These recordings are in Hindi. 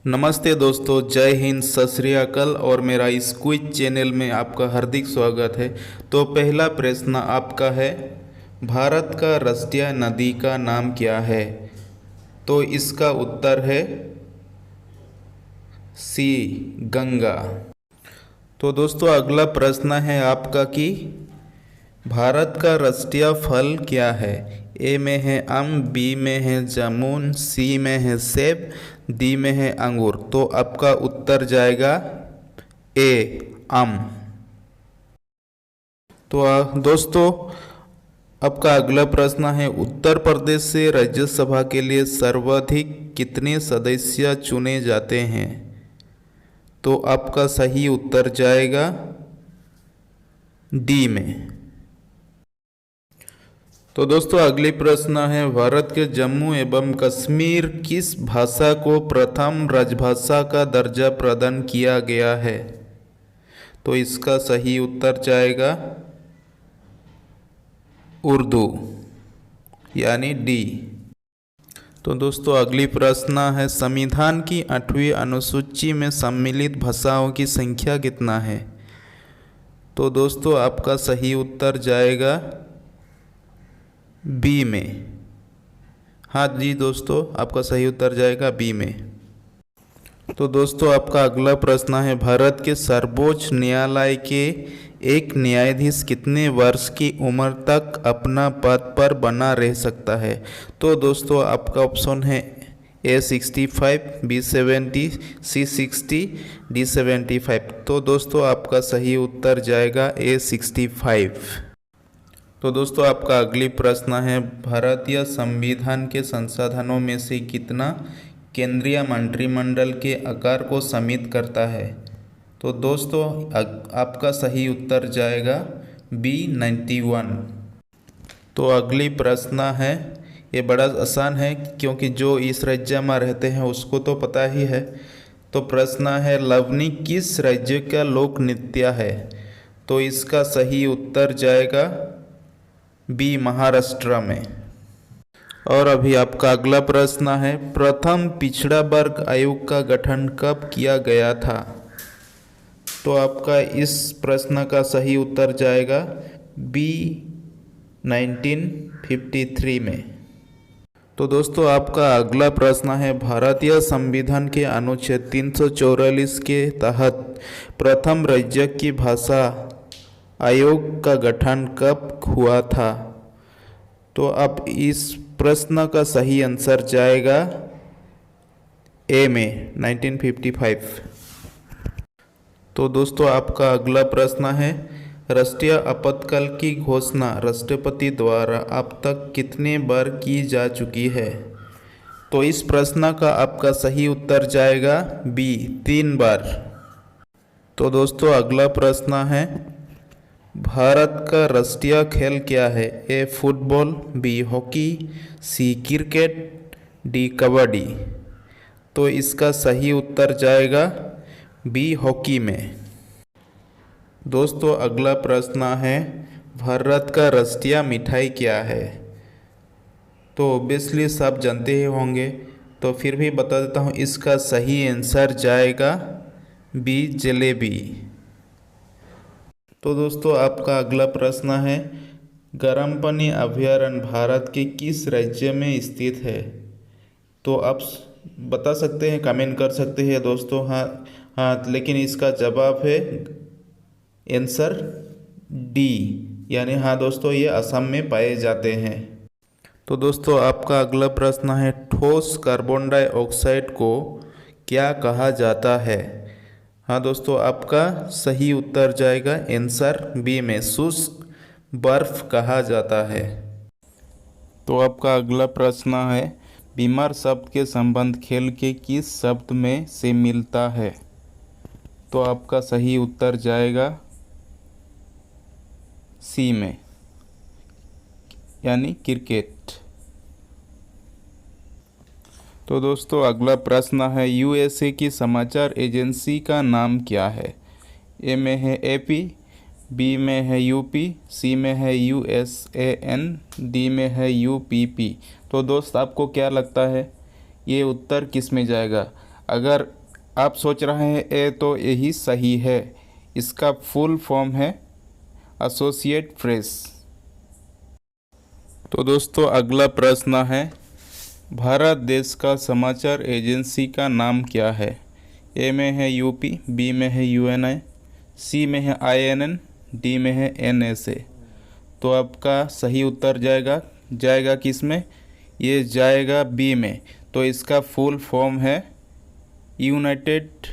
नमस्ते दोस्तों, जय हिंद, सत श्री अकाल और मेरा इस क्विज चैनल में आपका हार्दिक स्वागत है। तो पहला प्रश्न आपका है, भारत का राष्ट्रीय नदी का नाम क्या है? तो इसका उत्तर है सी, गंगा। तो दोस्तों अगला प्रश्न है आपका कि भारत का राष्ट्रीय फल क्या है? ए में है आम, बी में है जामुन, सी में है सेब, डी में है अंगूर। तो आपका उत्तर जाएगा ए, आम। तो दोस्तों आपका अगला प्रश्न है, उत्तर प्रदेश से राज्यसभा के लिए सर्वाधिक कितने सदस्य चुने जाते हैं? तो आपका सही उत्तर जाएगा डी में। तो दोस्तों अगली प्रश्न है, भारत के जम्मू एवं कश्मीर किस भाषा को प्रथम राजभाषा का दर्जा प्रदान किया गया है? तो इसका सही उत्तर जाएगा उर्दू, यानी डी। तो दोस्तों अगली प्रश्न है, संविधान की 8वीं अनुसूची में सम्मिलित भाषाओं की संख्या कितना है? तो दोस्तों आपका सही उत्तर जाएगा बी में। हाँ जी दोस्तों, आपका सही उत्तर जाएगा बी में। तो दोस्तों आपका अगला प्रश्न है, भारत के सर्वोच्च न्यायालय के एक न्यायाधीश कितने वर्ष की उम्र तक अपना पद पर बना रह सकता है? तो दोस्तों आपका ऑप्शन है ए 65, बी 70, सी 60, डी 75। तो दोस्तों आपका सही उत्तर जाएगा ए 65। तो दोस्तों आपका अगली प्रश्न है, भारतीय संविधान के संशोधनों में से कितना केंद्रीय मंत्रिमंडल के आकार को सीमित करता है? तो दोस्तों आपका सही उत्तर जाएगा बी 91। तो अगली प्रश्न है, ये बड़ा आसान है क्योंकि जो इस राज्य में रहते हैं उसको तो पता ही है। तो प्रश्न है, लवनी किस राज्य का लोक नृत्य है? तो इसका सही उत्तर जाएगा बी, महाराष्ट्र में। और अभी आपका अगला प्रश्न है, प्रथम पिछड़ा वर्ग आयोग का गठन कब किया गया था? तो आपका इस प्रश्न का सही उत्तर जाएगा बी, 1953 में। तो दोस्तों आपका अगला प्रश्न है, भारतीय संविधान के अनुच्छेद 344 के तहत प्रथम राज्य की भाषा आयोग का गठन कब हुआ था? तो अब इस प्रश्न का सही आंसर जाएगा ए में, 1955। तो दोस्तों आपका अगला प्रश्न है, राष्ट्रीय आपातकाल की घोषणा राष्ट्रपति द्वारा अब तक कितने बार की जा चुकी है? तो इस प्रश्न का आपका सही उत्तर जाएगा बी, 3 बार। तो दोस्तों अगला प्रश्न है, भारत का राष्ट्रीय खेल क्या है? ए फुटबॉल, बी हॉकी, सी क्रिकेट, डी कबड्डी। तो इसका सही उत्तर जाएगा बी, हॉकी में। दोस्तों अगला प्रश्न है, भारत का राष्ट्रीय मिठाई क्या है? तो ऑब्वियसली सब जानते ही होंगे, तो फिर भी बता देता हूँ, इसका सही आंसर जाएगा बी, जलेबी। तो दोस्तों आपका अगला प्रश्न है, गर्म पानी अभयारण्य भारत के किस राज्य में स्थित है? तो आप बता सकते हैं, कमेंट कर सकते हैं दोस्तों। हाँ, लेकिन इसका जवाब है आंसर डी, यानी हाँ दोस्तों ये असम में पाए जाते हैं। तो दोस्तों आपका अगला प्रश्न है, ठोस कार्बन डाइऑक्साइड को क्या कहा जाता है? हाँ दोस्तों आपका सही उत्तर जाएगा आंसर बी में, शुष्क बर्फ कहा जाता है। तो आपका अगला प्रश्न है, बीमार शब्द के संबंध खेल के किस शब्द में से मिलता है? तो आपका सही उत्तर जाएगा सी में, यानी क्रिकेट। तो दोस्तों अगला प्रश्न है, यूएसए की समाचार एजेंसी का नाम क्या है? ए में है एपी, बी में है यूपी, सी में है यूएसएएन, डी में है यूपीपी। तो दोस्त आपको क्या लगता है ये उत्तर किस में जाएगा? अगर आप सोच रहे हैं ए तो यही सही है। इसका फुल फॉर्म है एसोसिएट प्रेस। तो दोस्तों अगला प्रश्न है, भारत देश का समाचार एजेंसी का नाम क्या है? ए में है यूपी, बी में है यूएनआई, सी में है आईएनएन, डी में है एनएसए। तो आपका सही उत्तर जाएगा किस में? ये जाएगा बी में। तो इसका फुल फॉर्म है यूनाइटेड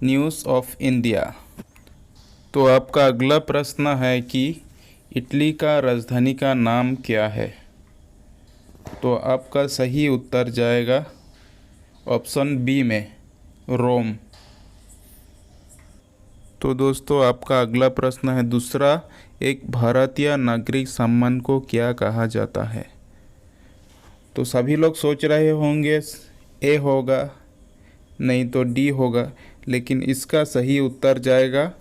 न्यूज़ ऑफ इंडिया। तो आपका अगला प्रश्न है कि इटली का राजधानी का नाम क्या है? तो आपका सही उत्तर जाएगा ऑप्शन बी में, रोम। तो दोस्तों आपका अगला प्रश्न है दूसरा, एक भारतीय नागरिक सम्मान को क्या कहा जाता है? तो सभी लोग सोच रहे होंगे ए होगा, नहीं तो डी होगा, लेकिन इसका सही उत्तर जाएगा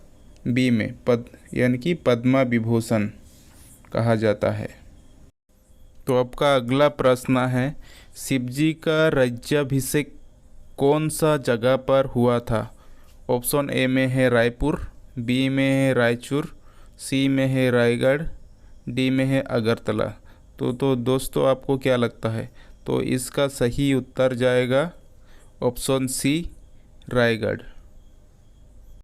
बी में, यानी कि पद्मा विभूषण कहा जाता है। तो आपका अगला प्रश्न है, शिवजी का राज्याभिषेक कौन सा जगह पर हुआ था? ऑप्शन ए में है रायपुर, बी में है रायचूर, सी में है रायगढ़, डी में है अगरतला। तो दोस्तों आपको क्या लगता है? तो इसका सही उत्तर जाएगा ऑप्शन सी, रायगढ़।